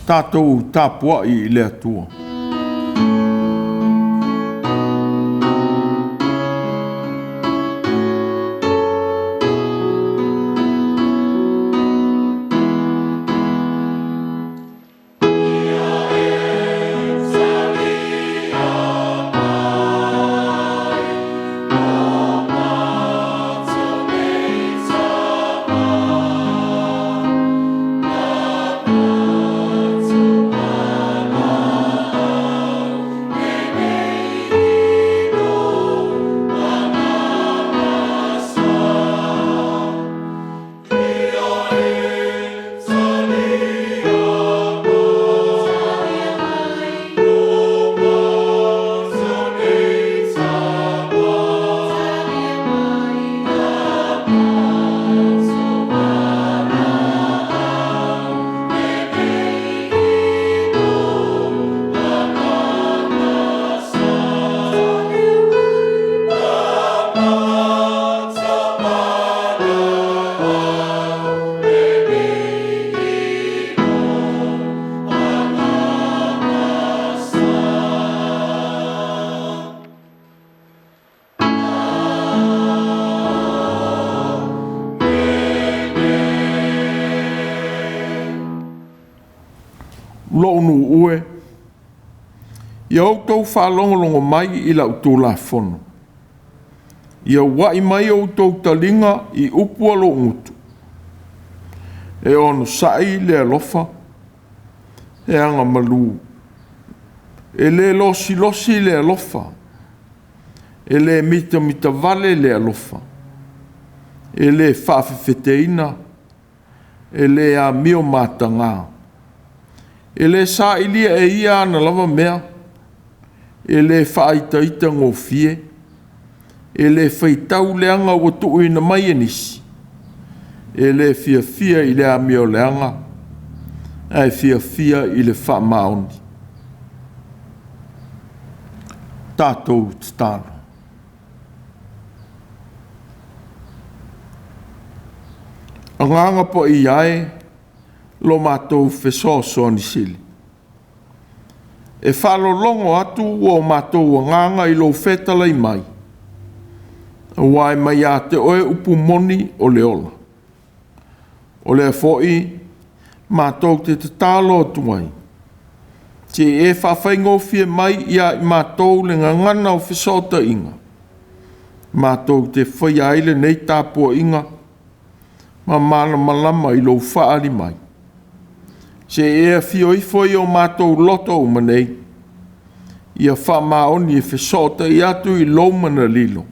Tātou tāpua'i I le atua. Lo'onu ue. Ia outou whaalongolongo mai I lau tūlāfono. Ia wai mai outou talinga I upua lo ngutu. E ono sai le alofa. E anga malu. E le losi le alofa. E le mita vale le alofa. E le whaafefeteina. E le a mio matanga. E le sa ilia e ia ana lava mea. E le whaaitaita ngofie. E le Faitau leanga o tuu ina mai enisi. E le fia I le amio leanga. E fia I le wha maoni. Tātou tāno. Anganga po I ae. Lo mātou whesoso ni sili. E whalolongo atu o mātou nganga I lo whetalai mai. Wai mai a te oe upu moni o le ola. O le foi, mātou te talo tuai. Te e whawhaingo fie mai ia I mātou le ngangana o whesota inga. Mātou te whai aile nei tāpua'iga. Ma mana malama I lo whaari mai. Se e fioifoi o mātou loto o manei. Ia wha maoni e whesota I atu I lomana lilo.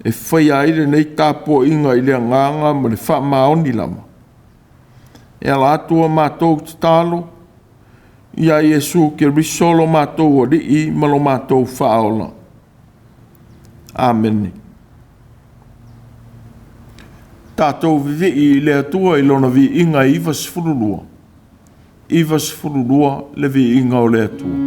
E whai aile nei tāpua'iga I le nganga ma le wha maoni lama. E ala atua mātou te talo. Ia Iesu ke risolo mātou o rii ma lo mātou whaola. Amen. Tātou vivi I le atua I lona vi inga iwa sifurulua. Iwa sifurulua le vi inga o le atua.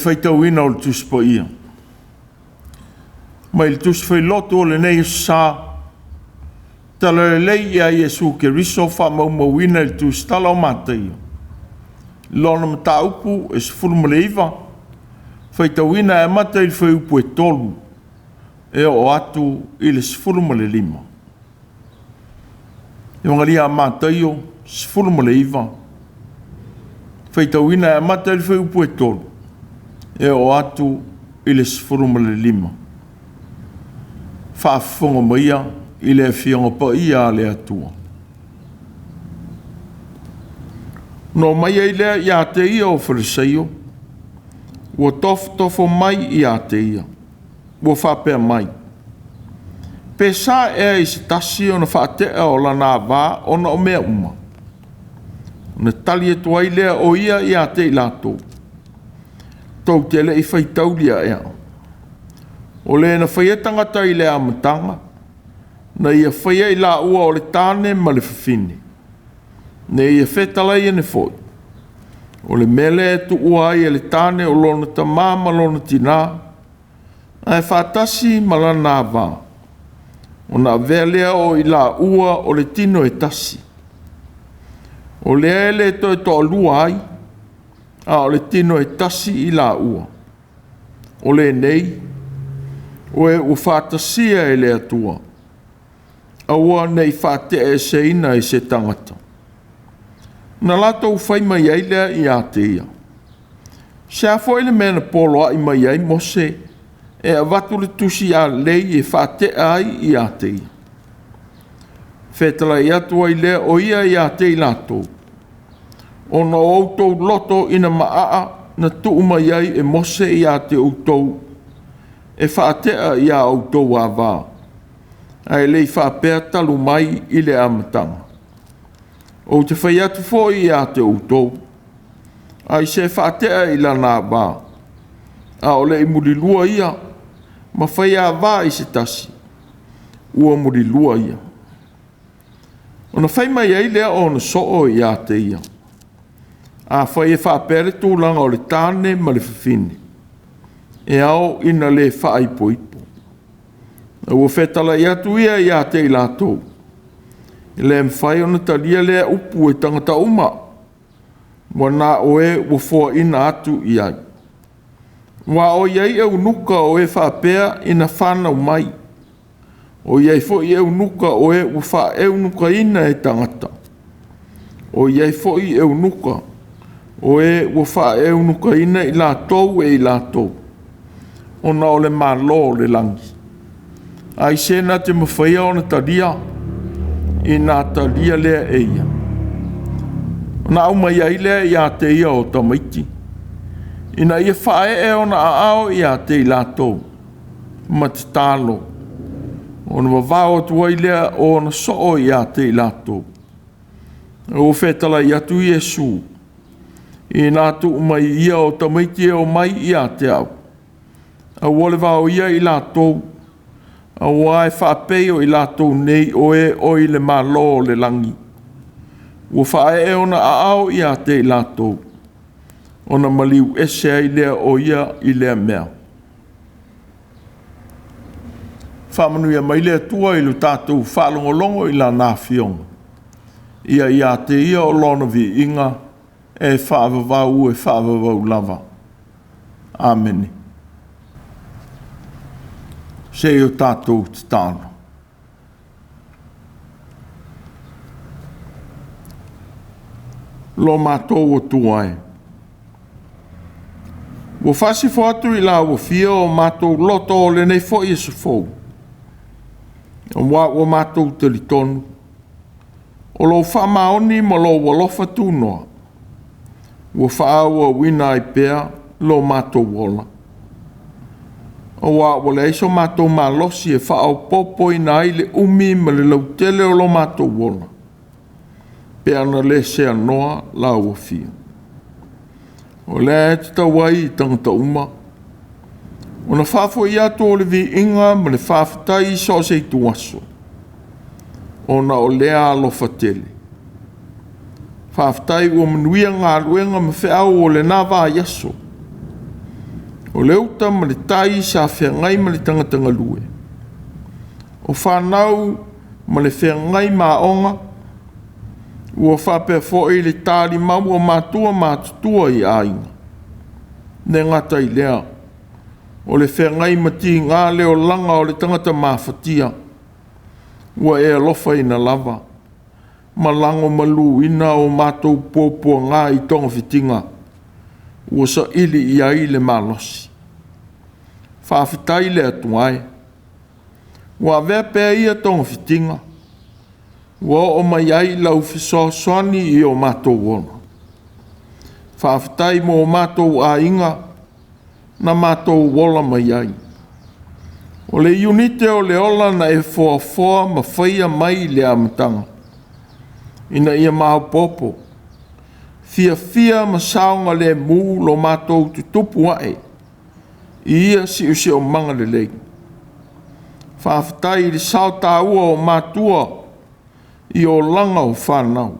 faitauina o le tusi po ia. Mai le tusi failoto o le nei sa. Tala le lei ia Iesu ke riso wha maumauina le tusi tala o Mataio. Lona mata upu e sifuru ma le iwa. Faitauina e mata i le fai upu e tolu. E o atu i le sifuru ma le lima. I wangaria Mataio sifuru ma le iwa. Faitauina e mata i le fai upu e tolu. E o atu i le sifuru ma le lima. Whaafonga maia i le fionga pa ia le atua. No mai ei lea i a te ia o Farisaio. Ua tofo mai i a te ia. Ua whapea mai. Pesa e i se tasi o na whaatea o lana wā o na o mea uma. Na tali e tuai lea o ia i a te i lato. Tau te le i Faitau lia ea. O le na whaia tangata i le amatanga. Na ia whaia i la ua o le tāne ma le whawhine. Na ia whetalai ane foi. O le mele e tu ua ai e le tāne o lona ta māma lona tina. Ai whātasi ma la nā wā. O na velea o i la ua o le tino e tasi. O le ele to e to lua ai. A o le tino e tasi i la ua. O le nei. O e u whātasia e le atua. A ua nei whātea e seina i se tangata. Na lato u whai mai ai lea i a te ia. Se a fo ele mena polo ai mai ai mose e a watu le tusi a lei e whātea ai i a te ia. Whetala i atua i lea o ia i a te i lato. O na outou loto ina maa na tuu mai ai e mose i a te outou. E whaatea i a Autū a wā. Ai lei whaapea talu mai i le amatanga. O te whai atu fōi i a te Autū. Ai se whaatea i la nā wā. A o le i muri lua ia. Ma whai a wā i se tasi. Ua muri lua ia. O na whai mai ai lea o na soo i a te ia. A whai e whaapere tūlanga o le tāne ma le whawhine. E ao ina le whaai poipo. Ua whetala i atu ia i a te i lātou. I le mwhai o na talia lea upu e tangata uma. Wa nā oe ua fua ina atu i ai. Wa o iai e unuka o e whaapea ina whanau mai. O iai fo i e unuka o e uwha e unuka ina e tangata. O iai fo i e unuka o e uwha e unuka ina i lātou e i lātou. Ona o le malo le langi. Ai sena te mawhaia o na talia, i nā talia lea eia. Ona au mai ai lea i a te ia o tamaiti. Ina ia whae e o na aao i a te i lātou. Ma te tālo. Ona wawao tuai lea o na soo i a te i lātou. O whetala i atu Iesu. I nā tu mai ia o tamaiti e o mai i a te au. A wale wao ia i lātou. A wae whaapeo i lātou nei o i le malo le langi. Ua whae e ona aao i a te i lātou. Ona maliu ese ai lea o ia i lea mea. Whamanu ia mai lea tua i lu tātou whalongolongo i la nāwhionga. Ia i a te ia o lona vi inga e whaavavau e whaavavau lava. Amen. Se o tātou te tāno. Lo mātou o tuai. Wo whasi whātu i la wo fia o mātou loto o le nei fo i se fōu. O wā o mātou te li tonu. O lo wha maoni ma lo walofa tūnoa. Wo wha o wina i pēr lo mātou wola. O wā wale eiso mātou malosi e whaau popo i nai le umi ma le lautele o lo mātou wola. Pe ana le se anoa la ua fia. O le e te tawai i tangata uma. O na whafo i ato o le vi inga ma le whafetai i so se i tuaso. O na o lea alofa tele. Whafetai ua manuia ngā ruenga ma whiau o le nā wā yaso. O leuta ma le tai sa whiangai ma le tangatanga lue. O whanau ma le whiangai maonga. Ua whapea fōi le tāri mau o Mātua mātutua i ainga. Ne ngata i lea. O le whiangai mati ngā leo langa o le tangata mawhatia. Ua e alofa ina lava. Malango malu ina o mātou pōpua ngā i tonga whitinga. Ua sa ili i ai le malosi. Whawhitai le atuai. Ua vea pēa ia tonga whitinga. Ua o mai ai lau whisoaswani i o mātou ona. Whawhitai mo o mātou a inga na mātou wola mai ai. O le unite o le ola na e foa ma whaia mai le amatanga. Ina ia maho popo. Fia ma saonga le mū lo mātou tutupu ae. Ia si usi o manga le lei. Whawhitai le sao tāua o Mātua i o langa o whanau.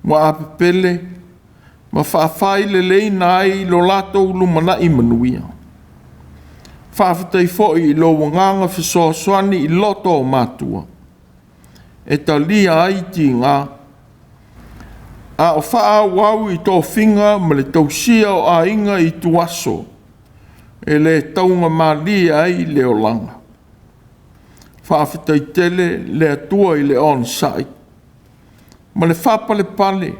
Wa apepele, ma whawhai le lei nai lo latou lumana i manuia. Whawhitai fōi i lo wanganga whisoaswani i loto o Mātua. E talia ai ti ngā. A o whaa wau i tō whinga ma le tausia o a inga i tuaso. E le taunga malia ai le o langa. Whawhitai tele le atua i le on-site. Ma le whapale pale.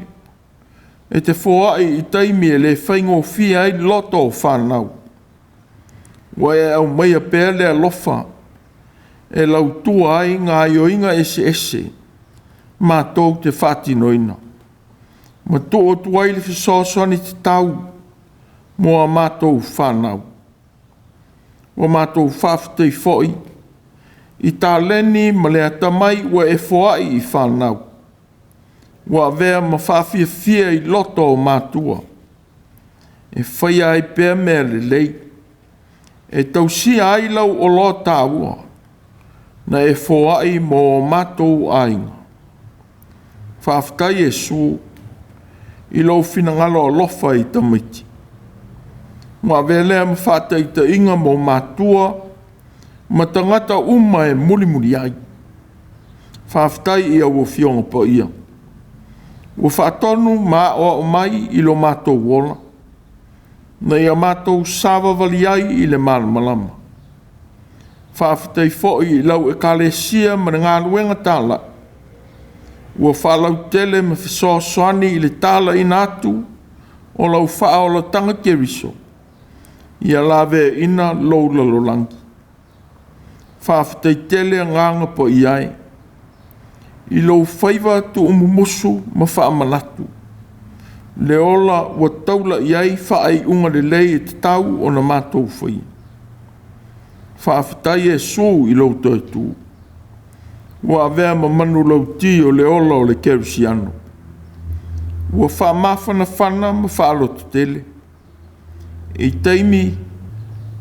E te whoai i taimi e le whaingo fia ai loto o whanau. Wa e au mai a pēr le alofa. E lau tua ai ngā ioinga ese. Mātou te whatinoina. Ma tō tuai le whisoaswani te tau. Moa mātou whanau. Wa mātou whawhitai fōi. I tā leni ma le atamai wa e whoai i whanau. Wa vea ma whawhia i loto o Mātua. E whaia ai pēr mea le lei. E tausia ai lau o lo tāua. Na e whoai mo o mātou ainga. Whawhitai e sū. I lau whinangalo o lofa i tamiti. Wa vea lea ma whātai ta inga mo Mātua. Ma tangata uma e muri ai. Whawhitai ia ua whionga pa ia. Ua whaatonu mā o mai i lo mātou wola. Na ia mātou sawa wali ai i le malamalama. Whawhitai fōi i lau ekalesia ma Gāluega tāla. Ua whalau tele ma whisoaswani i le tāla ina atu o lau whaola tanga keriso. Ia lawe ina loula lolangi. Whawhitai tele nganga po iai. I lo whaiva tu umumusu ma whaamanatu. Le ola wa taula iai whaai unga le lei e te tau o na mātou whai. Whawhitai e sū i lo taitu. Wa avea ma manu lau ti o le ola o le kerusiano. Wa whaamawhana whana ma whaalotu tele. E taimi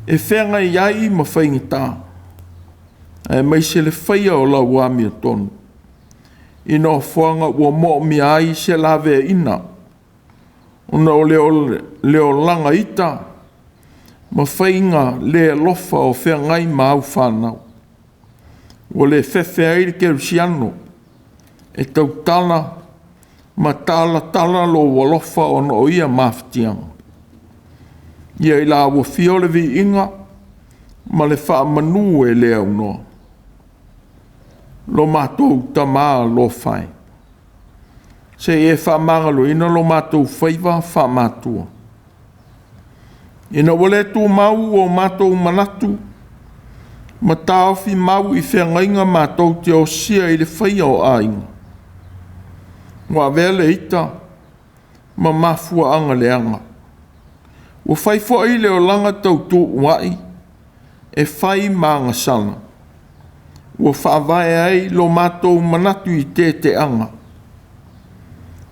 e whenga iai ma whaingita. E mai se le whaia o la wāmia tonu. Ino whanga ua mo mi ai se lawe ina. Ona o leo langa ita. Ma whainga le alofa o whengai ma au whanau. O le whewhe aire kerusiano. E tau tala. Ma tala lo walofa o no ia mawhatianga. Ia i la ua whiole vi inga. Ma le wha manu e lea unoa. Lo mātou tamā lo whai. Se e wha mangalo ina lo mātou whaiva wha Mātua. Ina wale tū mau o mātou manatu. Ma tāwhi mau i whengainga mātou te o sia i le whaia o ainga. Wa vele ita. Ma mafua anga le anga. O whai fo i le o langa tau tū wai. E whai maanga sana. Ua whaavai ai lo mātou manatu i te anga.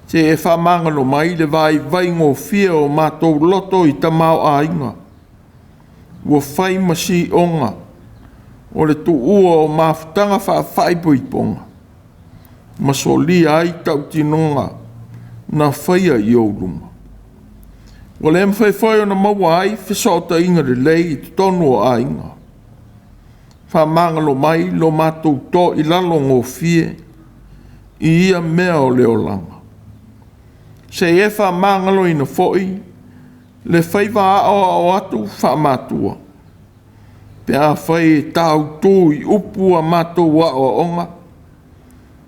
Se e whaamangalo mai le vai ngō whia o mātou loto i tamau a inga. Ua whai masi onga. O le tu ua o Mafutaga whaawhai poiponga. Masoli ai tau tinonga na whaia i o lunga. Wa le mwhai ona maua ai, whesota inga le lei i tonu o a inga. Wha mangalo mai lo mātou tō i lalo ngō fie, i ia mea o leo langa. Se e wha mangalo ina foi, le whaiva o atu wha Mātua. Pea whai tau tū i upu a mātou wa o onga,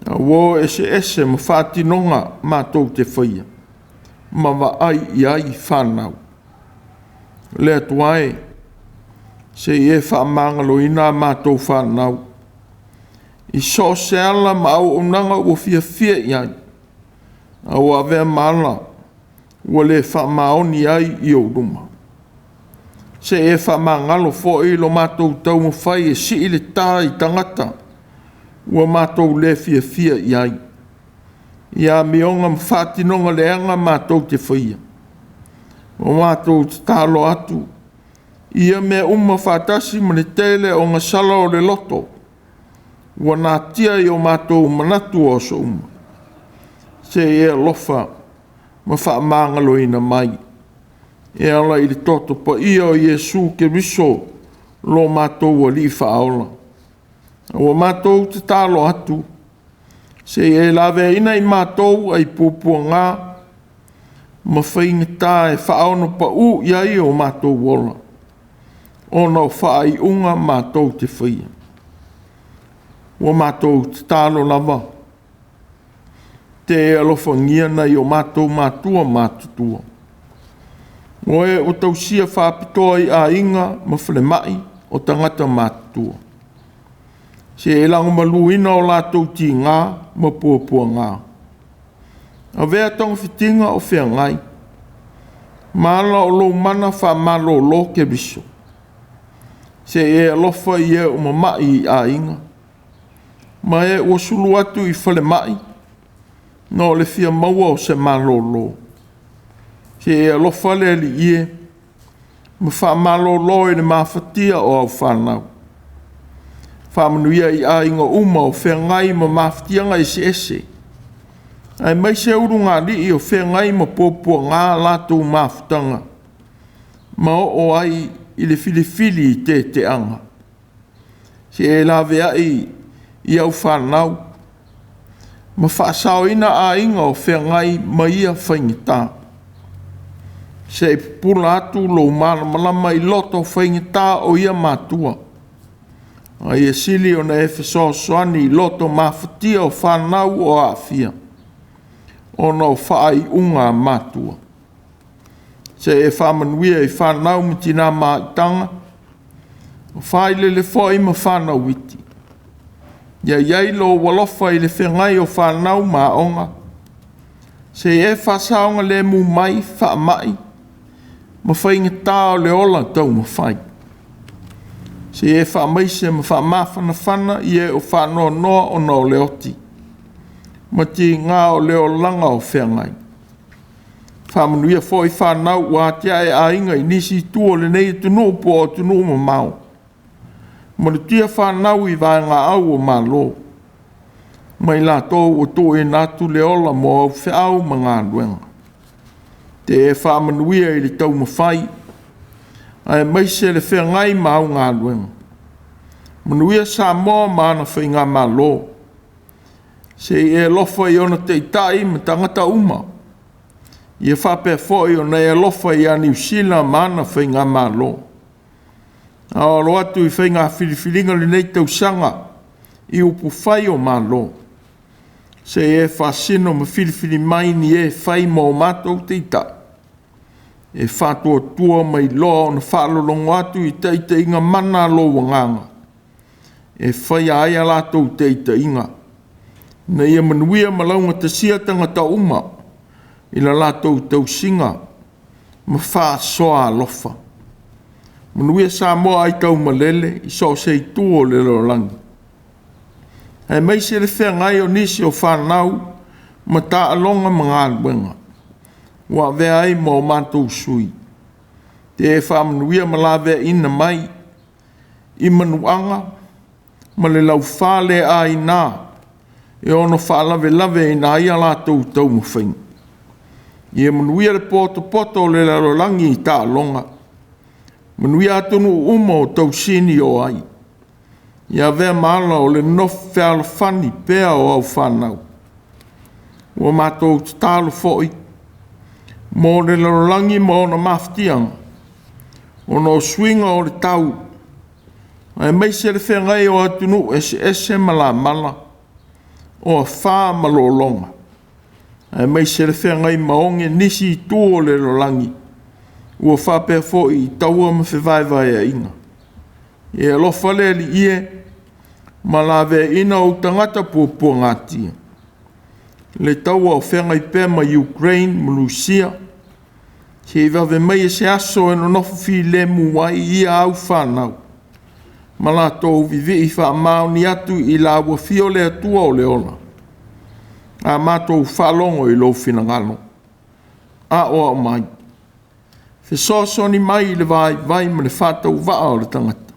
a wo ese ma whātinonga mātou te whaia. Ma wa ai i ai whanau. Le atuae, se e wha mangalo ina mātou whanau. I so se ala ma au unanga o fia i ai. A o avea mala, o le wha maoni ai i o ruma. Se e wha mangalo fo i lo mātou tau mo whai e si i le tā i tangata. Ua mātou le fia i ai. Ia mionga mwhatinonga leanga mātou te whaia. O mātou te tālo atu. Ia mea whatasi ma le tele o ngā sala o le loto. Ua nā tia i o mātou manatu o so Se e alofa ma wha mangalo ina mai. E ala i le toto pa ia o Iesu ke riso lo mātou a li whaola. Ua mātou te tālo atu. Se e lawe ina i mātou ai pūpua ngā. Ma whaingatā e whaono pa u iai o mātou wola. Ona o whaai unga mātou te whaia. Ua mātou te tālo lava. Te alofa ngia nei o mātou Mātua mātutua. Oe o tausia whāpitoa i a inga ma whale mai o tangata mātutua. Se e lango maluina o lātou ti ngā ma pua ngā. A vea tonga whitinga o whea ngai. Māla o lou mana wha malo lo ke riso. Se e alofa i e o mamai i a inga. Ma e o sulu atu i whale mai. No le fia maua o se malo lo. Se e alofa le li ie. Ma wha malo lo e le mawhatia o au whanau. Whamanuia i a inga uma o whea ngai ma mawhatia ngai ese. Ai mai se uru ngā li i o whea ngai ma pōpua ngā lātou mawhatanga. Ma o ai i le filifili i te anga. Se e lawe ai i au whanau. Ma whaasao ina a inga o whea ngai ma ia whaingita. Se e pula atu lo malama i loto whaingita o ia Mātua. Ai e sili o na F.A.S i loto mawhatia o whanau o awhia. O no whaai unga Mātua. Se e whamanuia i whanau mitina maitanga. O whaile le fo ima whanau witi. Ia iai lo walofa i le whengai o whanau maonga. Se e whasaonga le mu mai whaamai. Ma whainga tāo le ola tau ma whai. Se e whaamaise ma whaamawhana whana i e o whanoa noa o no le oti. Ma ti ngā o leo langa o whengai. Whamanuia fo i whanau wa tia e a inga i nisi tua le nei tunu po o tunu ma mau. Ma le tia whanau i vai ngā au o malo. Mai la tō o tō e nātu le ola mo au whiau ma ngā ruenga. Te e whamanuia i le tau ma whai. Ai mai se le whengai ma au ngā ruenga. Manuia sa moa mana whai ngā malo. Se e lofa i ona te itai ma tangata uma. I e whape fōi o nei e lofa i a New Zealand mana whai ngā malo. A oro atu i whai ngā whiriwhiringa le nei tau sanga i upu whai o malo. Se e whasino ma whiriwhiri mai ni e whai mo mātou te itai. E whātua tua mai loa o na whaalolongo atu i teita inga mana lo wanganga. E whai aia lātou teita inga. Na ia manuia malaunga te siatanga ta uma. I la lātou tau singa. Ma wha soa alofa. Manuia sa moa ai tau malele. I so se i tuo le lorangi. Hei mai se le whea ngai o nisi o whanau. Ma ta alonga mga alwenga. Wa vea ai mo mātou sui. Te e whamanuia malawea ina mai. I manuanga. Ma le lau whale a i nā. E ono whaalawe lawe i nā ia lātou tau mawhainga. Ia manuia le poto le lalolangi I tālonga. Manuia atunu uma o tausini o ai. Ia vea maala o le nof fealofani pea o au whanau. Ua mātou tālo foi. Mō le lalolangi mō na mafutianga. O no swinga o le tau. Ai mai se le whengai o atunu ese mala mala. O a wha malolonga. Ai mai se le whengai maonge nisi I tū o le lalolangi. Ua whapea fo I taua ma whiwaiwai a inga. E alofa le li ie. Ma la vea ina o tangata pua ngatia. Le taua o whengai pē ma Ukraine ma Rusia. Ke I wawe mai e se aso e no nofu fi le muwai ia au whanau. Ma la tō vivi I wha maoni atu I la ua fio le atua o le ona. A mātou whalongo I lo finangalo. A o mai. Fesoso ni mai le vai ma le whatau waa o le tangata.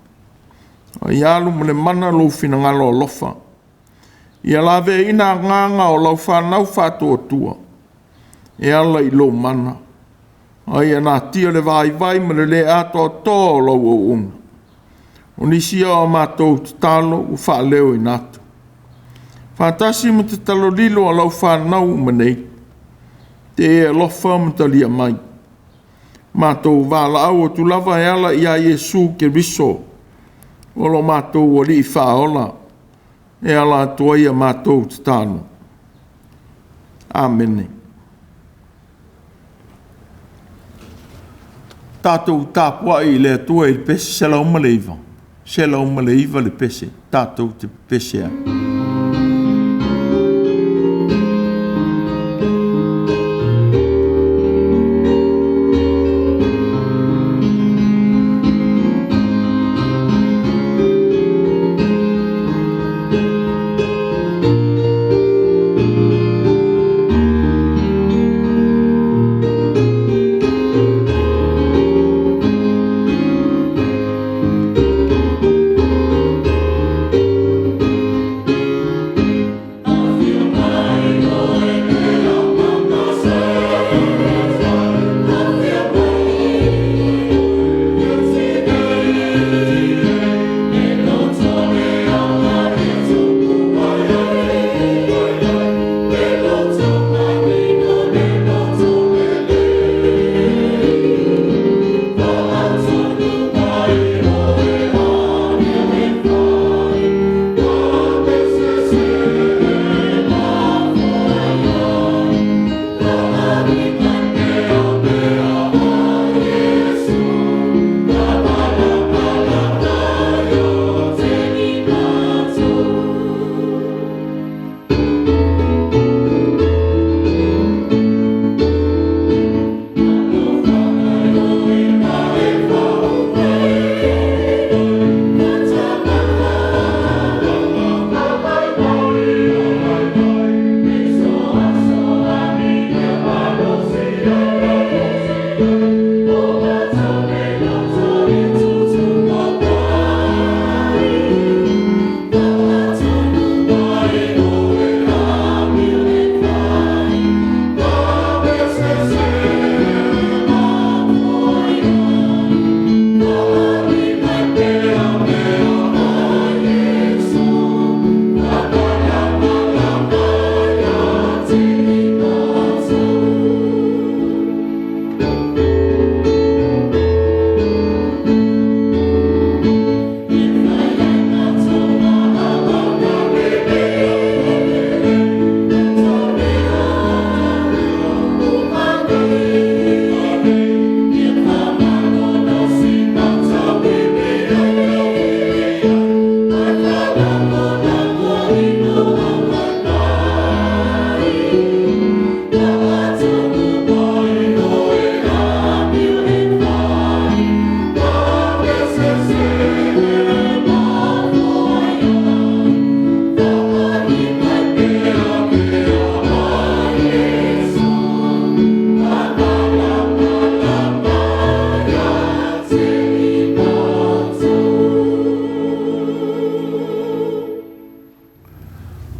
I alu ma le mana lo finangalo o lofa. Ia lawe ina nganga o lau whanau whatua tua. E ala I lo mana. Ai ana tia le vai ma le ato tō o lau o unga. O nisi o mātou te talo u whaaleo I natu. Whātasi mo te talo lilo o lau whanau manei. Te e alofa mo talia mai. Mātou wāla au o tu lava e ala I a Iesu ke riso. O lo mātou o li I whaola. E ala atua ia mātou te talo. Āmene. Tātou tāpua'i le atua I le pese se lau maleiva. Se lau maleiva le pese. Tātou te pese a.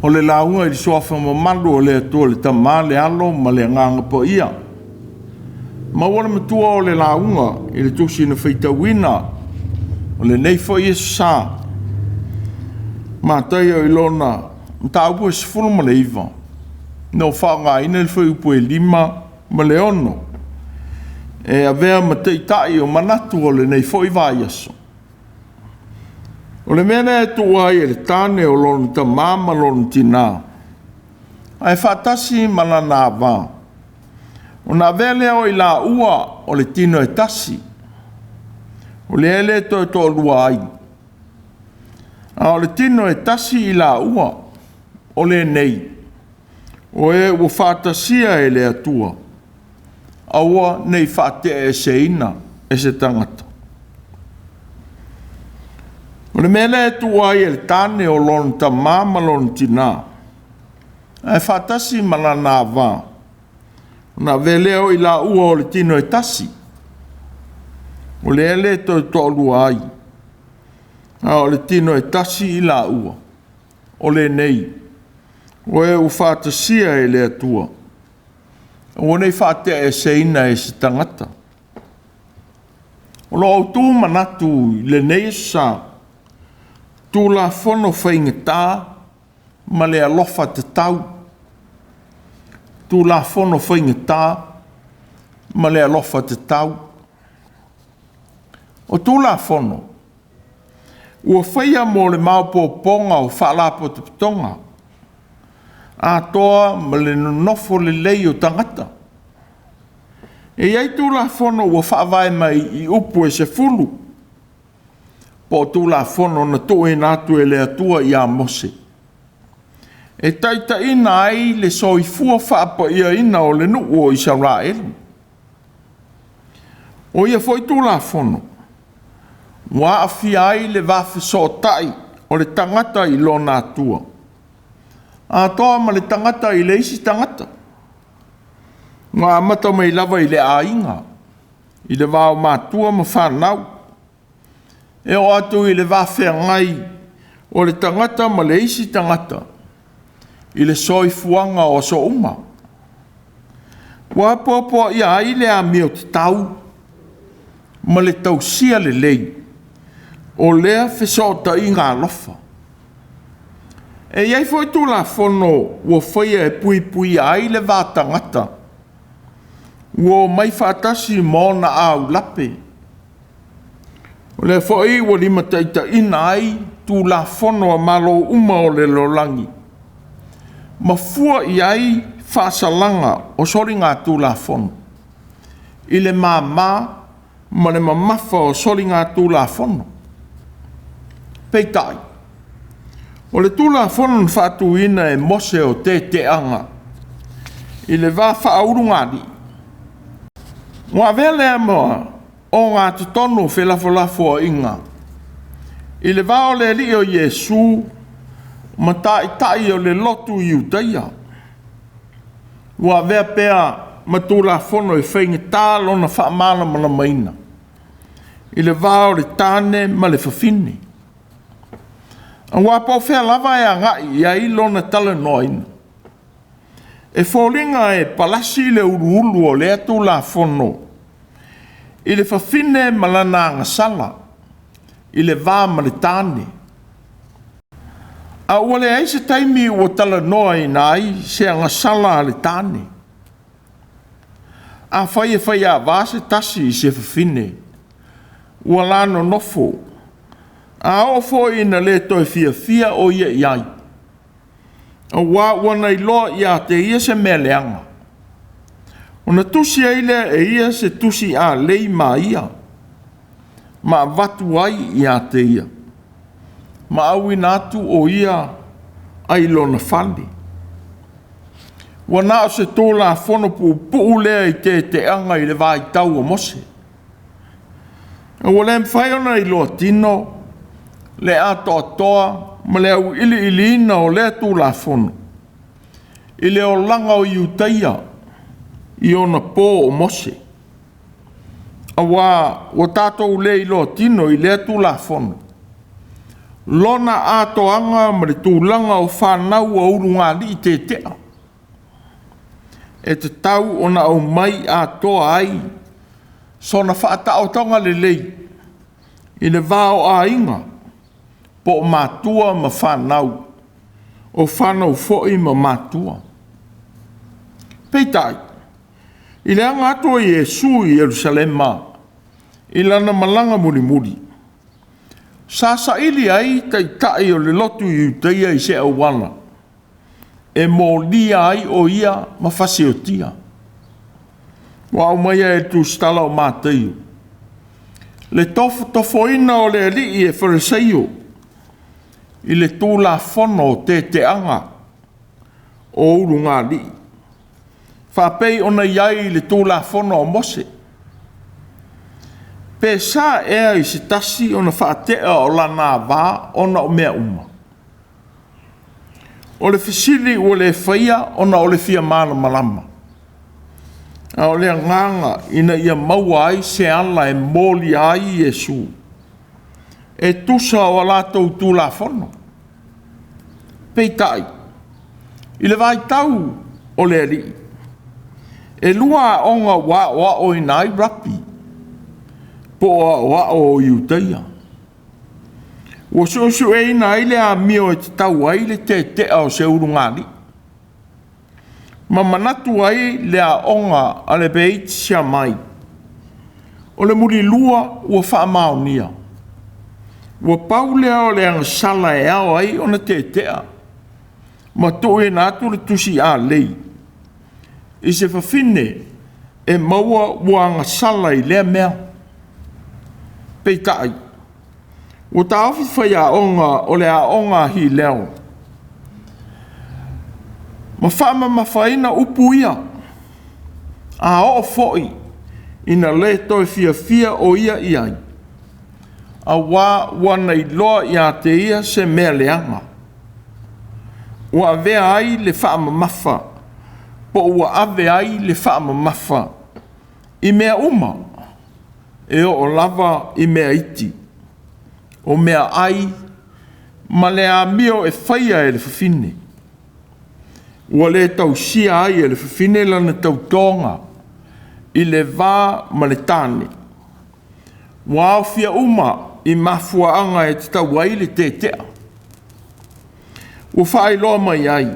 O le launga I soafa mamalu o le atua le tamā le alo ma le nganga po ia. Maua matua o le launga i le tusi na Faitauina o le nei fo Yesu sa Mataio i lona mtaupu e sifuru ma le iwa no whaanga ina le fai upu e 5 ma le 6 e avea ma teitai o manatu o le nei fo i vaiaso o le mena e tua e le tane o lona ta mama lona tina ai whatasi ma la nā wā o nā vele o i la ua o le tino e tasi o le ele to to lua ai a o le tino e tasi i la ua o le nei o e ua whātasia e le atua a ua nei whāte e seina e se tangata o le mele e tua i e le tane o lon ta mama lon tina ai whātasi mana nā wā na vele o i la ua o le tino e tasi o le ele to to lua ai a o le tino e tasi i la ua o le nei o e u whātasia e le atua o nei whātea e seina e se tangata o lo Autū manatu le nei sa TULāFONO FAIGATΑ ma le ALOFA TATAU TULāFONO FAIGATΑ ma le ALOFA TATAU o tulafono ua whaia mo le maopoponga o whaalapotopitonga a toa ma le nofo le lei o tangata e iai tulafono ua whaavae mai i upu e se fulu po tulafono na toe natu e le atua i a mose e taita ina ai le soifua whaapa ia ina o le nuu o Israel o ia foi tulafono wa afiai le vafe sotai o le tangata i lona atua a toa ma le tangata i le isi tangata ngā mata mai lava i le ainga i le vāo Mātua ma whanau e o atu i le vafe ngai o le tangata ma le isi tangata i le soifuanga o so uma wa popo i ai le a mio te tau ma le tausia le lei o lea fesota i ngā lofa. E iai foi tulafono ua whaia e pui pui ai le vātangata. Ua mai whātasi mō na au lape. O le whai ua lima taita ina ai tulafono a malo uma o le lolangi. Ma fua i ai whāsalanga o sori ngā tulafono. I le māmā ma le mamafa o sori ngā tulafono. Peitai. O le tulafono whātuina e mose o te anga. I le wā whaurungari. Ngā vele moa o ngā tutonu whelafolafo o inga. I le wā o le li o Yesu ma tai o le lotu i utaia. Ua vea pea ma tulafono e whaingatā lona whaamana mana maina. I le wā o le tāne ma le whawhine. Wa po fe lava e nga ia i lona tala noina. E fōlinga e palasi le uru o le tulafono. I le whawhine malana ngasala. I le vā ma le tāne. A ua le aise taimi o tala noa i nai se ngasala le tāne. A whai a vāse tasi i se whawhine. Ua lano nofo. A o fo ina le toi fia o ia iai. A wā wana i loa ia te ia se mea leanga. O na tusi eile e ia se tusi a lei ma ia. Ma watu ai ia te ia. Ma awi natu o ia ai lona whali. Wana o se tulafono pu lea i te anga i le Faitau o mose. A wale mwhaiona i loa tino le atoa ma le au ili ina o le tulafono. I le o langa o iutaia i ona pō o mose. A wā tātou le i loa tino i le tulafono. Lona atoanga ma le tūlanga o whanau o urunga li te tea. E te tau ona au mai atoa ai Sona whaatau tonga le lei. I le vāo a inga. Po Matua ma whanau. O whanau fo'i ma Matua. Peitai. I le anga atua Iesu i Jerusalema. I lana malanga muri muri. Sasa ili ai tai o le lotu i uteia i se awana. E mo lia ai o ia ma fasiotia. Wa o mai e tu stala o Mataio. Le tofoina o le ali i e Fariseio. I le tūlāfono o te anga. O urunga li. Whapei ona iai le tūlāfono o Mose. Pe sa ea i se tasi ona whaatea o lana wā ona o mea uma. O le fisili o le whaia ona o le fia mana malama. A o le nganga ina ia maua ai se ala e moli ai Iesu. E tusa o alatou tūlāfono. Peitai. I le Faitau o le ali. E lua onga wa o inai rapi. Po wa o iuteia. Ua susu e ina ile a mio e te tau ai le te au se urungani. Ma manatu ai le a onga a le beit sia mai. O le muri lua ua wha maonia. Ua paulea o le angasala e au ai ona te a. Ma to e natu le tusi a lei. I se whawhine e maua ua angasala i lea mea. Peitai. O ta awhi whai a onga o le a onga hi leo. Ma whaama mawhaina upu ia. A o foi. Ina le toi fia o ia iai. A wana i loa i a te ia se mea leanga. Ua ave ai le whaama mawha. Po ua ave ai le whaama mawha. I mea uma. E o lava i mea iti. O mea ai. Ma le a mio e whaia e le whawhine. Ua le tau sia ai e le whawhine lana tau tonga. I le vā ma le tāne. Ua au fia uma i mafuaanga e te tau ai le tea. Ua whaai loa mai ai.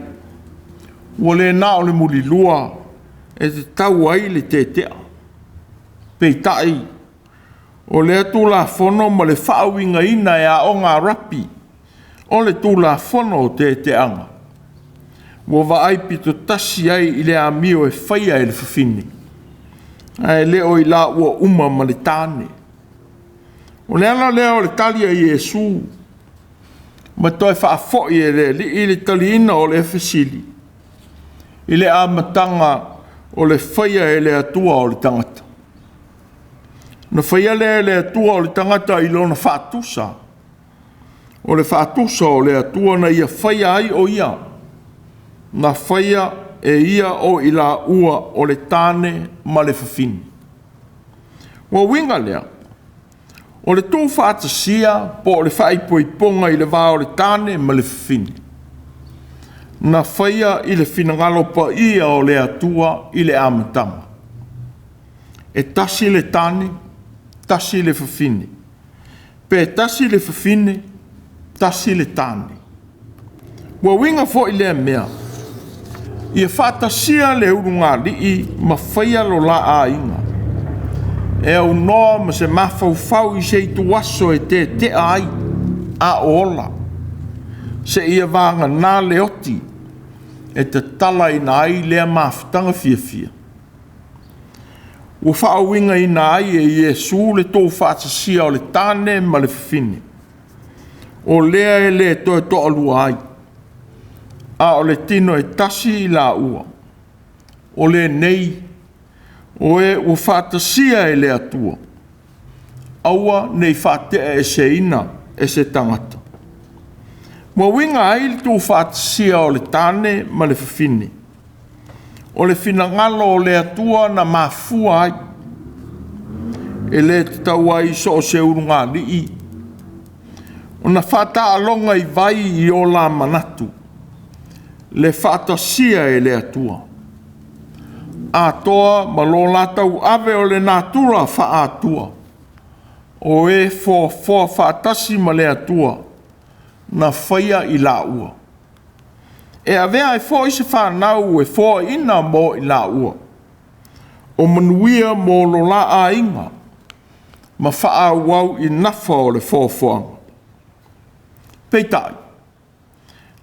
Ua le nao le muri lua e te tau ai le tea. Peitai. O le tūlāfono ma le whaawinga ina e a o ngā rapi. O le tūlāfono o teanga. Ua vaai pito tasi ai i le a mio e whaia e le whawhine. Ai leo i la ua uma ma le tāne. O le ala leo le talia i Iesu. Ma toi whaafoi e le li i le taliina o le fesili. I le amatanga o le whaia e le atua o le tangata. Na whaia le atua o le tangata i lona whaatusa. O le whaatusa o le atua na ia whaia ai o ia. Na whaia e ia o i la ua o le tāne ma le whawhini. Ua winga lea. O le tū whaatasia po o le whaipoiponga i le vā o le tāne ma le whawhini. Na whaia i le whinangalopa ia o le atua i le amatanga. E tasi le tāne, tasi le whawhini. Pe tasi le whawhini, tasi le tāne. Ua winga fo i lea mea. Ia whaatasia le urunga lii ma whaia lo la a inga. E au noa ma se mawhau i se i tuaso e te ai a ola. Se ia vanga nā leoti e te tala i nā ai lea mafutanga fia. Ua whaawinga i nā ai e Iesu le tō whaatasia o le tāne ma le whiwhine. O lea e le toi to alua ai. A o le tino e tasi i la ua. O le nei, o e ua whaatasia e le atua. Aua nei whaatea e se ina e se tangata. Mua winga ai le tū whaatasia o le tāne ma le whiwhine. O le whinangalo o le atua na mafua ai. E le te tau ai so o se urunga li i. O na whata alonga i vai i o la manatu. Le whaatasia e le atua. atoa ma lo latau ave o le natura fa atua. O e fo fatasi ma le atua na faia I la ua. E avea e fo se whanau e fo ina mo I la ua. O manuia mo lo la a inga ma faa wau I nafa o le fōwhanga. Peitai,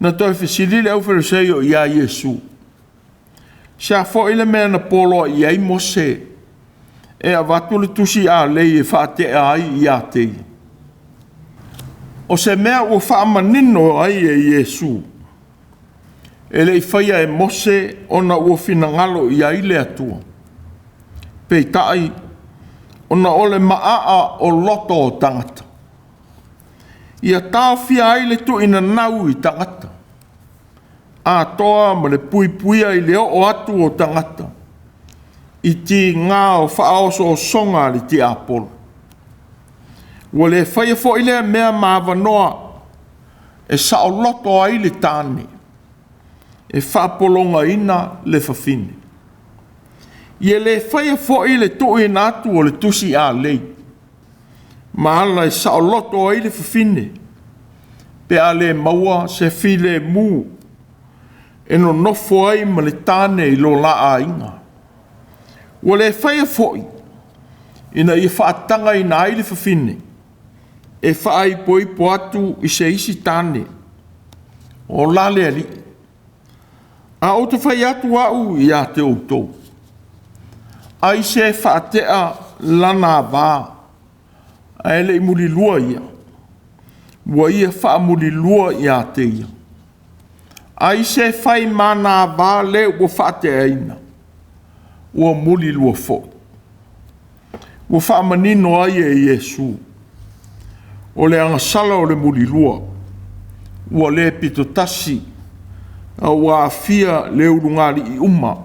na toi whesilile au whereseo I a Yesu. Sia fo ile mea na polo I ai Mose, e a watu le tusi a lei e whaate ai I a tei. O se mea ua whaamanino ai e Yesu. E lei whaia e Mose ona ua finangalo I ai le atua. Peitai, ona ole maa o loto o tangata. Ia tāwhia ai le tu ina nau I tangata. A toa ma le puipuia I leo o atu o tangata. I ti ngā o whaoso o songa li ti apolo. Wa le whaia fo ile mea mawanoa e sa o loto ai le tāne. E whapolonga ina le whawhine. Ia le whaia fo ile tu ina atu o le tusi a lei. Ma ala e sa o loto ai le whawhine. Pe a le maua se file mu. E no nofo ai ma le tāne I lo la a inga. Wa le whaia foi, ina I whaatanga ina ai le whawhine, e whaai poi po atu I se isi tāne, o la le ali. A o te whai atu au I a te outou. Ai se whaatea lana wā, a ele I muri lua ia, wa ia wha muri lua I a te ia. Ai se whai mana wā le ua whaatea ina. Ua muli lua fo. Ua whaamanino ai e Yesu. O le angasala o le muli lua. Ua le pito tasi. A ua afia le urungari I uma.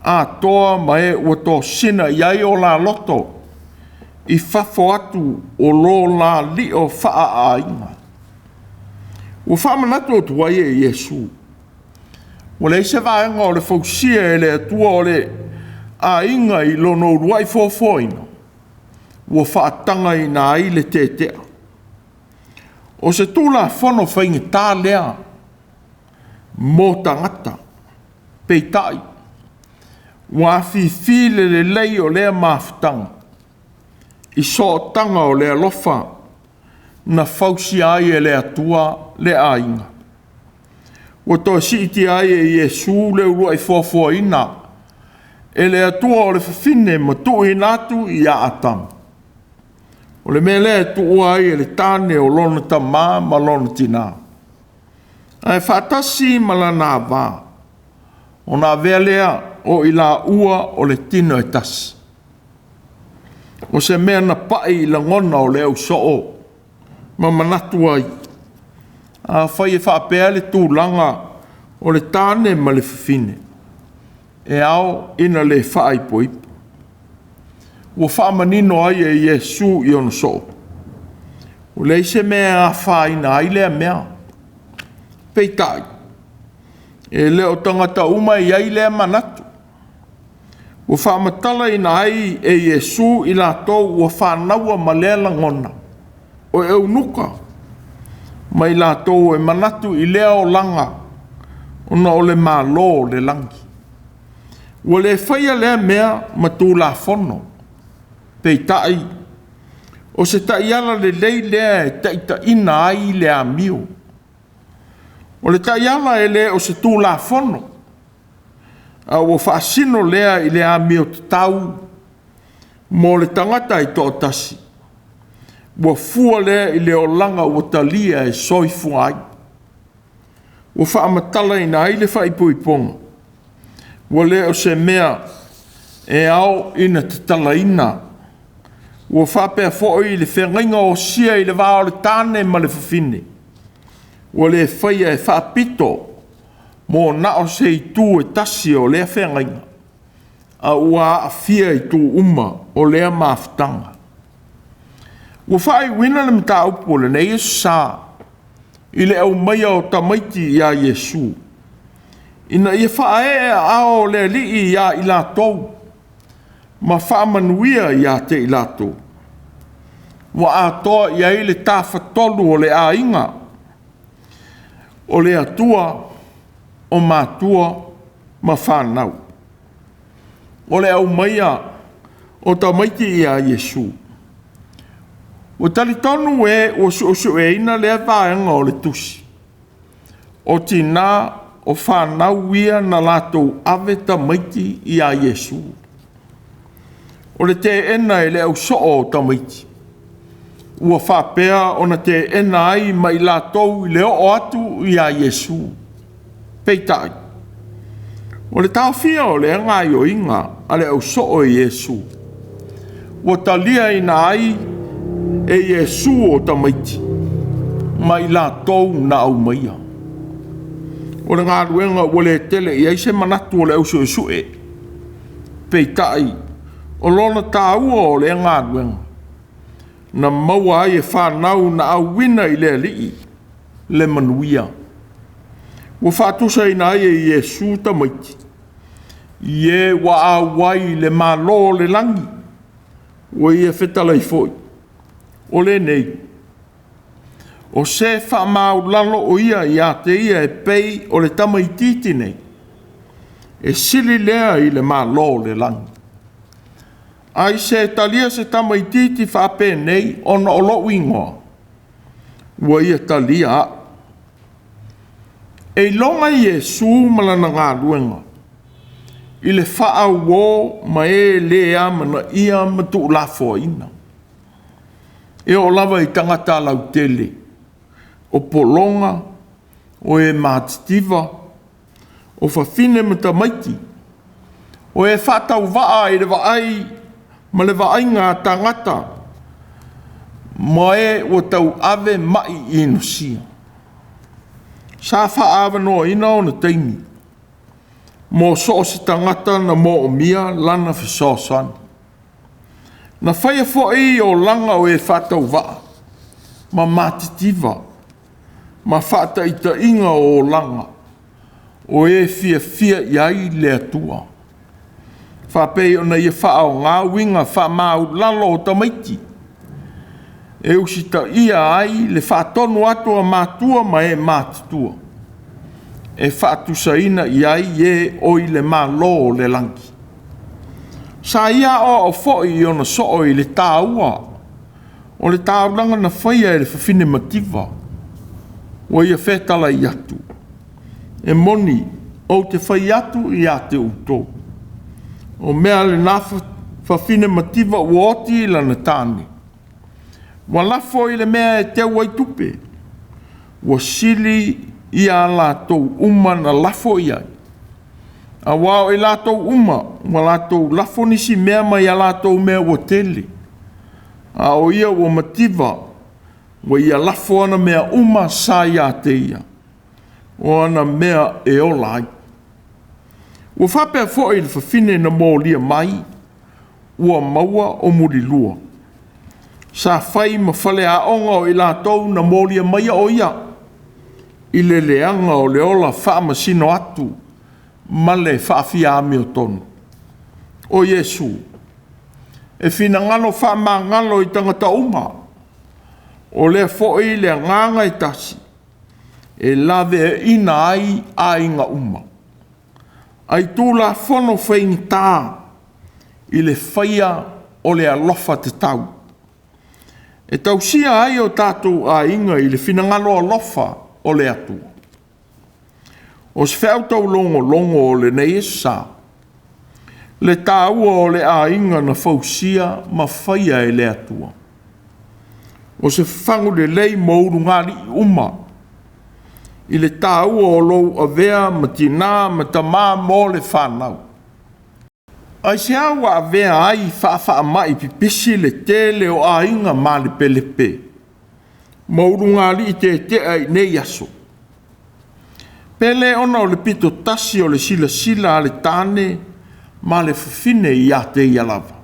A toa mae ua tō sina iai o la loto. I whafo atu o lo la li o wha a inga. Ua whaamanatu o tuai e Yesu. O le se vaenga o le fausia e le atua o le a inga I lono ruai fōfoina. Ua whaatanga I nā I le tētea. O se tūlāfono faigatā lea. Mō tangata. Peitai. Ua whiwhile le lei o lea Mafutaga. I so tanga o le alofa. Na fausia ai e le atua le a inga. Wa to siti ai e Yesu le urua I fōfua ina. E le atua o le whawhine ma tu I nātu I a atam. O le mele atua ai e le tāne o lona tamā ma lona tina. Ai whātasi ma la nā wā. O nā velea o I la ua o le tino e tasi. O se mea na pai I la ngona o le au soo. Ma manatu ai. A whai e whaapea le tūlanga o le tāne ma le whiwhine. E ao ina le whaai poipo. Ua whaamanino ai e Yesu I ono so. O le ise mea a whaina ai lea mea. Peitai. E leo tangata uma I ai lea manatu. Ua whaamatala ina ai e Yesu I la tau ua whanaua ma lea langona. O e unuka. Mai la tau e manatu I lea o langa. Ona o le malo le langi. Ua le whaia lea mea ma tūlāfono. Peitai. O se taiala le lei lea e taita ina ai lea mio. O le taiala e le o se tūlāfono. A ua whaasino lea I lea mio tatau. Mo le tangata I tō tasi. Ua fua lea I leo langa ua talia e soifu ai. Ua whaamatala ina ai le whaipuiponga. Ua lea o se mea e ao ina te tala ina. Ua whapea fōi le whengainga o sia I le wāo le tāne ma le whawhine. Ua le whaia e whapito mō nao se I tū e tasi o lea whengainga. A ua a fia I tū uma o lea Mafutaga. Ua whai wina le mta upo le nei sā I le au maia o tamaiti I a Yesu. Ina ia whae ao le li ia i lātou. Ma whaamanuia ia te i lātou. Wa atoa ia i le tāwhatolu o le ainga. O le atua o Mātua ma whanau. O le au maia o ta maiti ia Yesu. O tali tonu o su ina le vaenga o le tusi. O tina o whanau ia na lātou ave ta maiti ia Yesu. O le te ena le au soo ta maiti. Ua whapea o na te ena ai mai lātou i leo o atu ia Yesu. Peitai. O le tawhia o le ngai o inga a le au soo e Yesu. Ua talia ina ai e Yesu o ta maiti. Mai lātou na au maia. O le Gāluega ua le tele i aise manatu o le au sue. Peitai. O lona tāua o le Gāluega. Na maua ai e whanau na au wina i le alii, le manuia. Ua whātusa ina ai e Yesu ta maiti. Ie wa awai le malo le langi. Ua ia whetalai foi. O le nei. O se whamau lalo o ia i a te ia e pei o le tamaititi nei. E sili lea i le malo le langi. Ai se talia se tamaititi whape nei ona o lo ingoa. Ua ia talia. E longa Yesu malana Gāluega. I le whaau ma e lea mana ia ma TULAFONA. E o lava i tangata lau tele. O polonga, o e mātitiva, o whawhine ma tamaiti. O e whatau waa i le waai ma le vainga tangata, ma e o tau ave mai inosia. Sa whaawa noa ina o na teimi, mo so si tangata na mo o mia lana whisosan. Na whaia fwoi o langa o e whatau waa, ma mātitiva, ma whata i ta inga o langa, o e fia iai le atua. Whapei o na ia whaao ngā winga whamau lalo o tamaiti. E usita ia ai le whaatonu atua Mātua ma e mātutua. E whaatusaina iai e oi le mālo le langi. Sa ia o fwoi o na soo i le tāua. O le tāulanga na whaia e le whawhine mativa. O ia whetala i atu. E moni o te whai atu i a te utou. O mea le nafa whawhine mativa uoti lana tāne. Wa lafo i le mea e te wai tupe. Wa sili i a lātou uma na lafo i ai. A wao i lātou uma, wa lātou lafo nisi mea mai a lātou mea o tele. A o ia o mativa, wa ia lafo ana mea uma sa ia te ia. O ana mea e o lai. Ua whapea fwoi le whawhine na mōlia mai, ua maua o muri lua. Sa whai ma whale a onga o i lātou na mōlia mai o ia. I le leanga o le ola whaamasino atu, ma le whaafia ame o tonu. O Yesu, e whina ngalo whaamangalo i tangata uma, o le fwoi le nganga i tasi, e lave e ina ai a inga uma. Ai TULAFONO FAIGATΑ i le whaia o le ALOFA TATAU. E tausia ai o tātou a inga i le whinangalo alofa o le atua. O se whautau longo o le nei esa. Le tāua o le a inga na whausia ma whaia e le atua. O se whangu le lei mauru ngāri uma. I le tāua o lou a vea ma tina ma tamā mō le whanau. Ai se awa a vea ai whawha mai pipisi le tele o a inga ma le pelepe. Mauru ngāri i te ai nei aso. Pele ona o le pito tasi o le sila le tāne ma le whiwhine i a te i alava.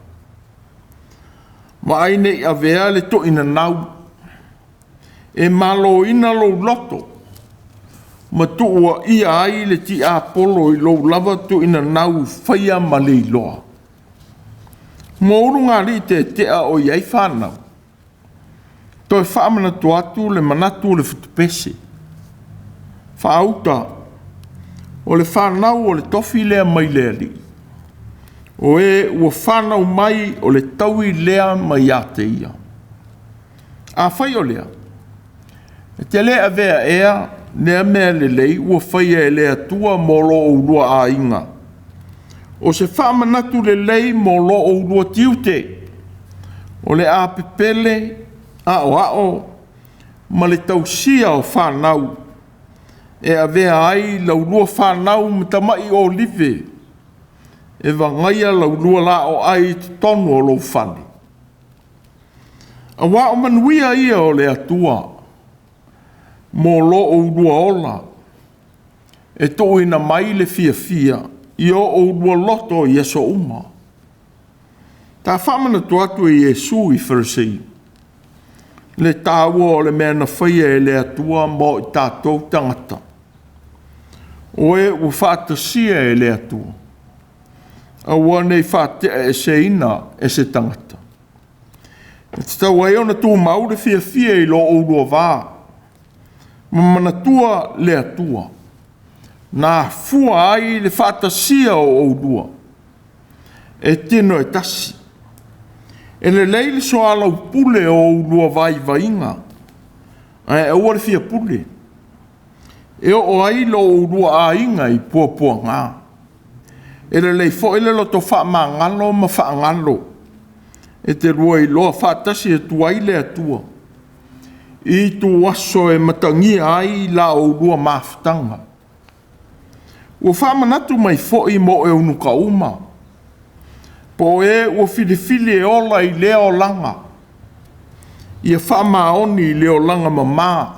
Ma aine i a vea le to ina nau. E malo ina lo loto. Matua ia ai le ti a polo I lo lava tu ina nau whaia ma le iloa. Mōrunga li te a o iai whanau. Toi whaamana tu atu le manatu le futupese. Whaauta, o le whanau o le tofi lea mai lea li. O ua whanau mai o le taui lea mai a te ia. A whai o lea. E te lea vea ea, nea mea le lei, ua whaia e lea tua molo o urua a inga. O se whaamanatu le lei molo o urua tiute. O le a pepele, a o, ma le tausia o whanau. E a vea ai laurua whanau mtamai o live. E vangaia laurua la o ai tonu o lo whani. A wa o manuia ia o le atua. Mo lo o urua ola. E to ina mai le fia. I o urua loto i aso uma. Ta whamana tu atu I Yesu I Pharisee. Le tāua o le mea na whaia e le atua mo I tātou tangata. O e u whaatasia e le atua. A ua nei whaatea e se ina e se tangata. E te tau ai ona tū maure fia I lo o urua vā. Mamana tua le atua. Nā fua ai le whaatasia o urua. E tino e tasi. E le leile so alau pule o urua vai vainga. E ua le fia pule. E o ai lo urua a inga I pua ngā. E le lei fo ele lo to wha ma ngalo ma wha ngalo. E te rua I loa whaatasi e tu ai le atua. I tu waso e matangia ai la o urua mafutanga. Ua whamanatu mai fo I mo e unuka uma. Po e ua filifili e ola I leo langa. Ia whamaoni I leo langa ma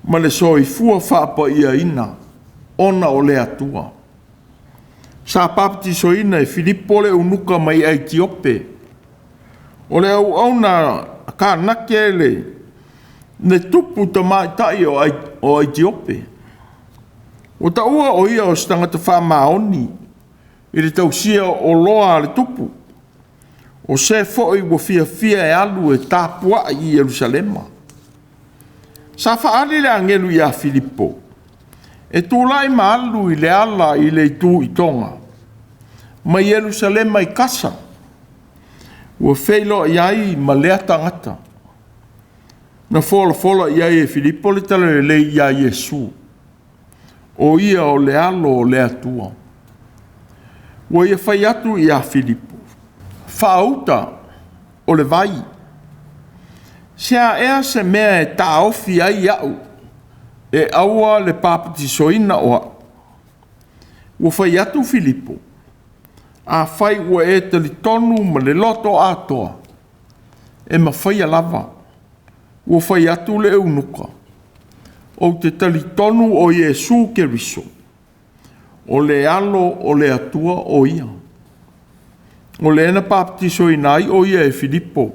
ma le so I fua whapa ia ina. Ona o le atua. Sa papati so ina e Filipo le unuka mai Etiope. O le au na ka nake ne tupu ta Mataio o Etiope. O ta ua o ia o stangata whamaoni. I le tausia o loa le tupu. O se foi ua fia e alu e tāpua I Jerusalema. Sa whaari le angelu I a Filipo. E tūlai maalu I le ala I le tū I tonga. Ma Jerusalema I kasa. Ua wheilo iai ma lea tangata. Na fola iai e Filipo le tala le ia Yesu. O ia o le alo o le atua. Ua ia whai atu I a Filipo. Whaauta o le vai. Sea ea se mea e taofi ai au. E aua le papati soina oa. Ua whai atu Filipo. A whai ua e tali tonu ma le loto atoa. E ma whai alava. Ua whai atu le unuka. O te tali tonu o Yesu Keriso. O le alo o le atua o ia. O le ena papati soinai o ia e Filipo.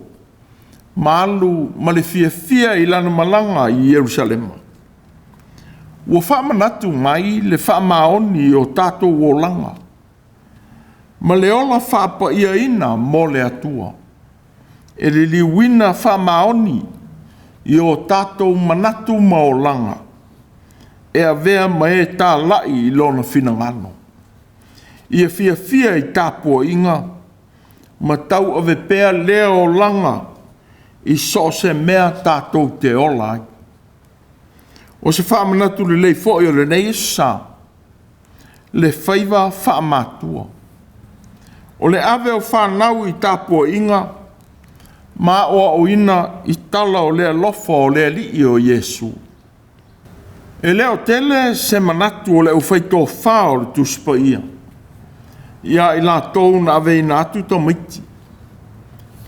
Malu ma le fia I lana malanga I Jerusalema. Ua whamanatu mai le whamaoni o tātou o langa. Ma le ola whapa ia ina mo le atua. E le liwina whamaoni I o tātou manatu ma o langa. E a vea ma e tā lai I lona finangano. Ia fia I tāpua'iga. Ma tau ave pea lea o langa. I so se mea tātou te ola ai. O se whaamanatu le lei fo o le nei sa. Le whaiva whaamatua. O le ave o whanau I tāpua'iga. Ma o ina I tala o lea lofa o lea li o Yesu. E leo tele se manatu o le u Faitau o le Tusi ia. Ia I la tou na ave ina atu to miti.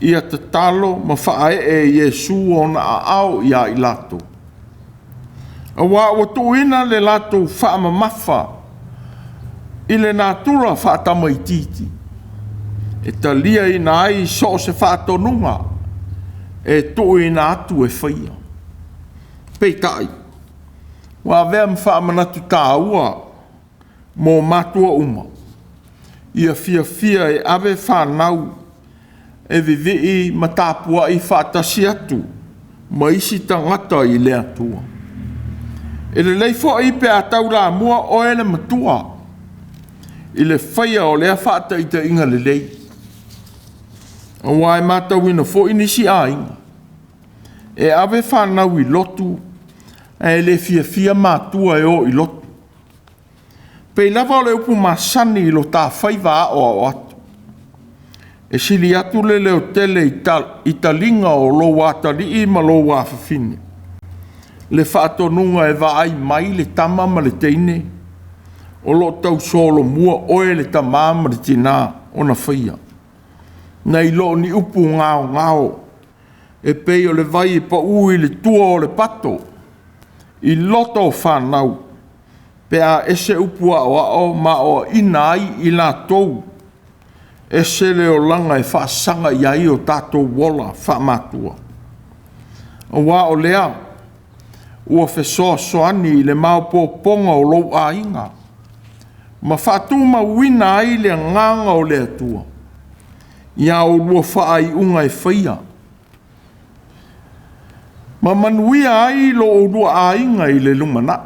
Ia te talo ma whae e Yesu o na au ia I lato. A wa o tu ina le lato whaama mafa. I le natura whaatama I titi. E talia ina ai so se whaatonunga. E tu ina atu e whaia. Peitai. Wa vea mwhaamanatu tāua mō Matua uma. Ia fia e ave whanau e vivi ma Tapua'i whaatasi atu ma isi tangata i le atua. E le leifo i pe atau la mua o ele matua. I le whaia o lea whaata i te inga le lei. A wai matau ina fo inisi a inga. E ave whanau i lotu e le fia Matua e o i lotu. Pei lava o le upu masani i lo tā whaiva o atu. E sili atu le leo tele i talinga o lo watari i ma lo wafafine. Le whaatonunga e vaai mai le tama ma le teine. O lo tau solo mua oe le tama ma le tina o na whaia. Nei lo ni upu ngao. E pei o le vai pa ui le tua o le pato. I loto whanau. Pea ese upua o ma o inai i la tou. Ese leo langa e whaasanga iai o tātou wola whaamatua. O wā o lea, ua whesoa soani i le maupo ponga o lou a inga. Ma whaatuma wina ai le nganga o lea tua. Ia o lua whaai unga e whaia. Ma manuia ai lo o lua a inga i le lumana.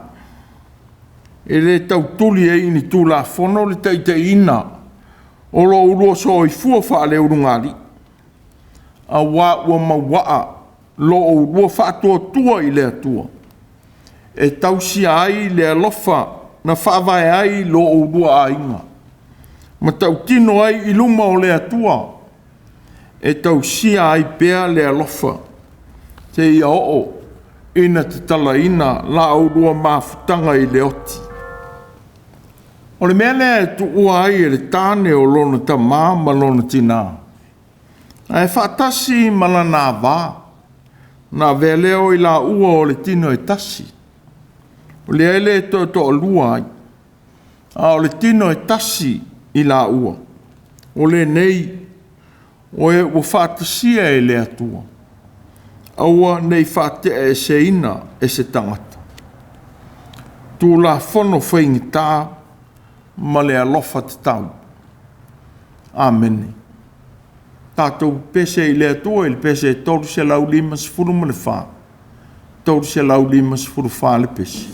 E le tautuli e ini tūlāfono le teiteina. O lo uro so i fua wha le urungari. A wā ua mawaa lo o uro wha tua i le atua. E tausi ai le alofa na whaavai ai lo o uro a inga. Ma tautino ai i luma o le atua. E tausi ai pēr le alofa. Te ia o ina te talaina la o uro mafutanga i le oti. O le mea lea e tu ua ai e le tāne o lona ta maa ma lona tina. A e whaatasi ma la nā vā. Nā vea leo i la ua o le tino e tasi. O le ele e to o lua ai. A o le tino e tasi i la ua. O le nei. O e ua whaatasia e le atua. A ua nei whaatea e se ina e se tangata. TULAFONO FAIGATΑ ma le ALOFA TATAU. Amen. Tātou pese i le atua i le pese e tolu se lau lima sifuru ma le wha. Tolu se lau lima sifuru wha le pese.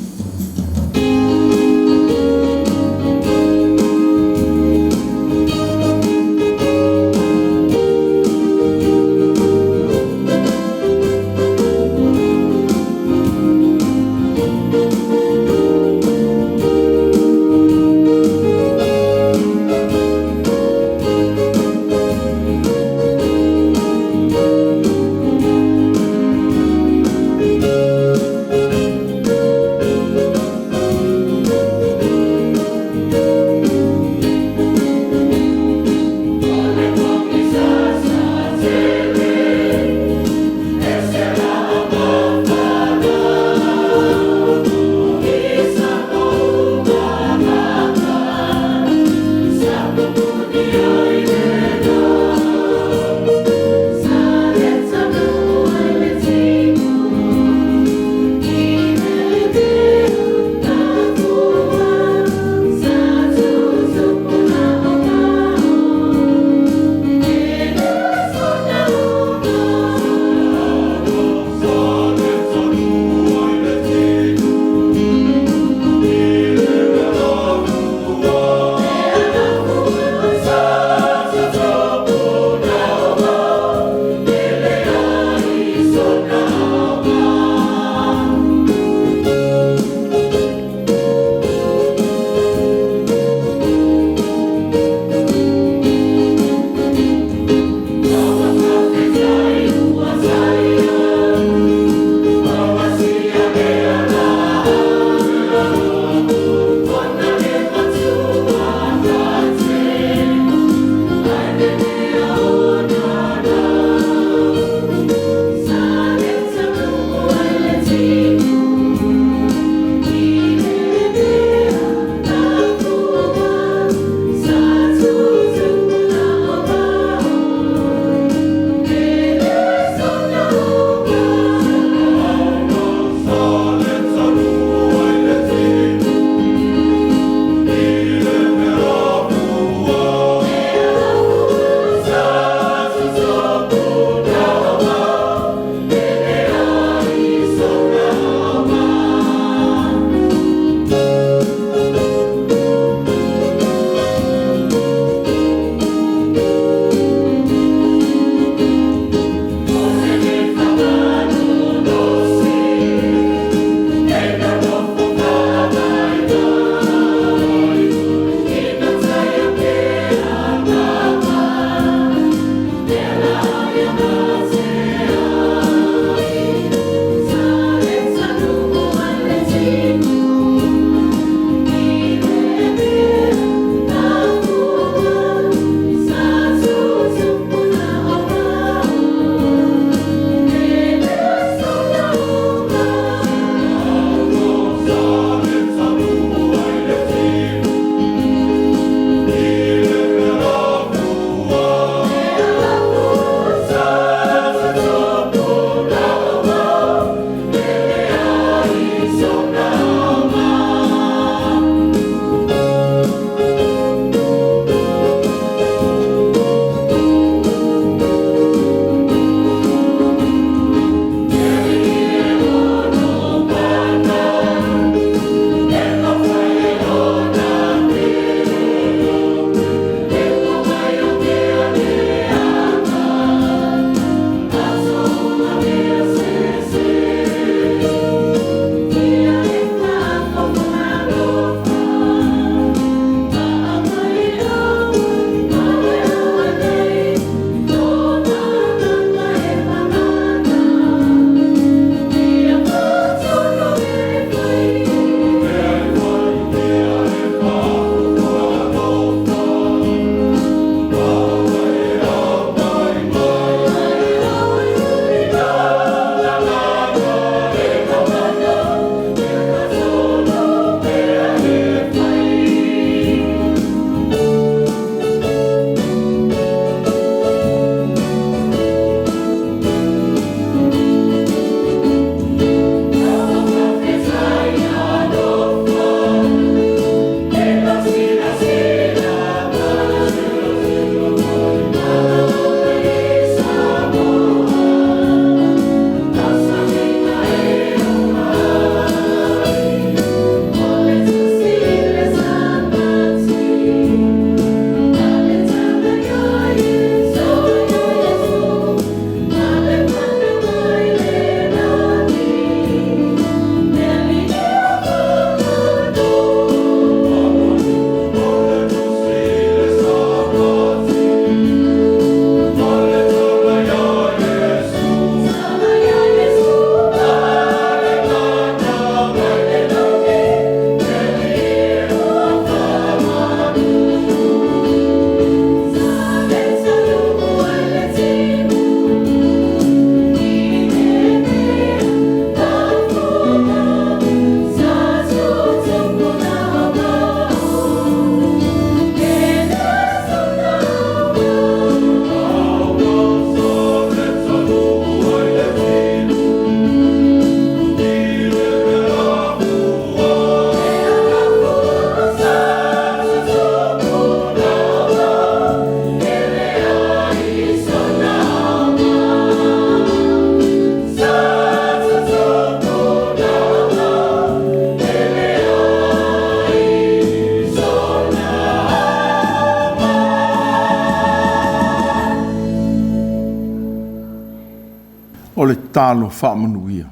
talo whamanuia.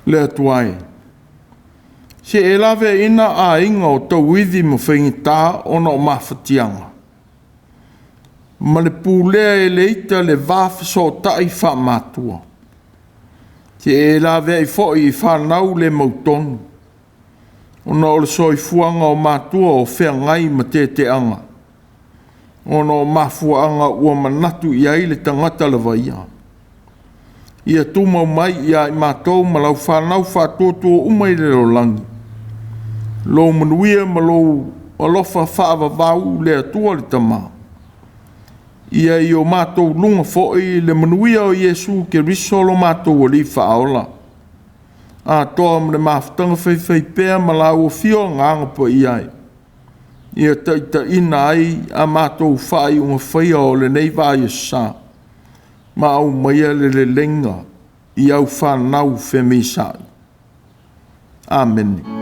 Le atuai. Se e lawe ina a inga o tau iwi mo whaingita ona o mawhatianga. Ma le pūlea e le ita le wāwhiso tai wha Mātua. Se e lawe i fōi i whanau le mautonu. Ona o le soifuanga o Mātua o whea ngai ma te anga. Ona o mafuanga ua manatu i ai le tangata le vaia. Ia tūmau mai ia i mātou ma lau whanau whātua umai le rolangi. Lo manuia ma lo alofa whaava vau le atua le tamā. Ia i o mātou lunga fo'i le manuia o Iesu ke riso lo mātou o li whaola. A toa mle mafutanga whai pēr ma lau o fio nganga po iai. Ia taita ina ai a mātou whai unga whaia o le nei vāia sā. Ma au maia le lenga i au whanau whemesai. Amen.